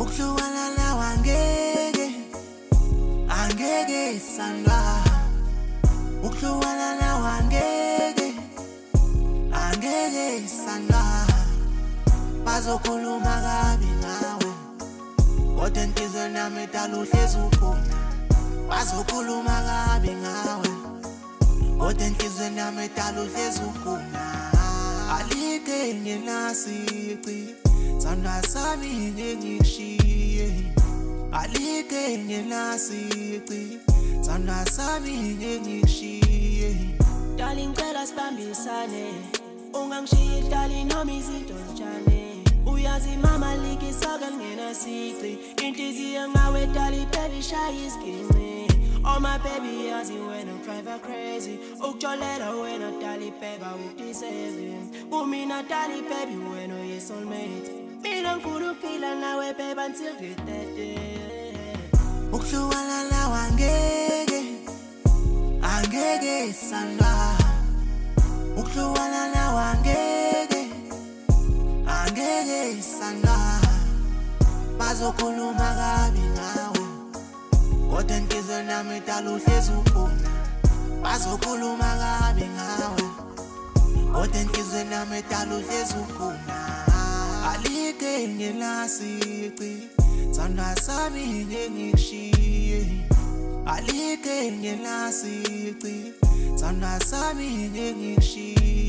Ukuhlukana nawe angeke sandwa. Ukuhlukana nawe angeke sandwa. Bazokhuluma kabi ngawe, kodwa inhliziyo nami idala uhlezi ukhona. Bazokhuluma kabi ngawe, kodwa inhliziyo nami idala uhlezi ukhona. Alike ngenasici, sandwa sami ngengishiye. Alike ngenasici, sandwa sami ngengishiye. Darling, ngicela sibambisane, ungangishiyi darling noma izinto njani. Uyazi mama liki soka ngenasici, inhliziyo ngawe darling baby shaya isigingci. Oh my baby yazi wena drive her crazy, ukujolela wena darling baby awudeserve. Kumina darling baby wena uyi soulmate, mina ngifuna ukuphila nawe baby until the day. Ukuhlukana nawe angeke sandwa. Ukuhlukana nawe angeke sandwa. Bazokhuluma kabi ngawe, kodwa inhliziyo nami idala uhlezi ukhona. Bazokhuluma kabi ngawe, kodwa inhliziyo nami idala uhlezi ukhona. Alike ngenasici, sandwa sami ngengishiye. Alike ngenasici, sandwa sami ngengishiye.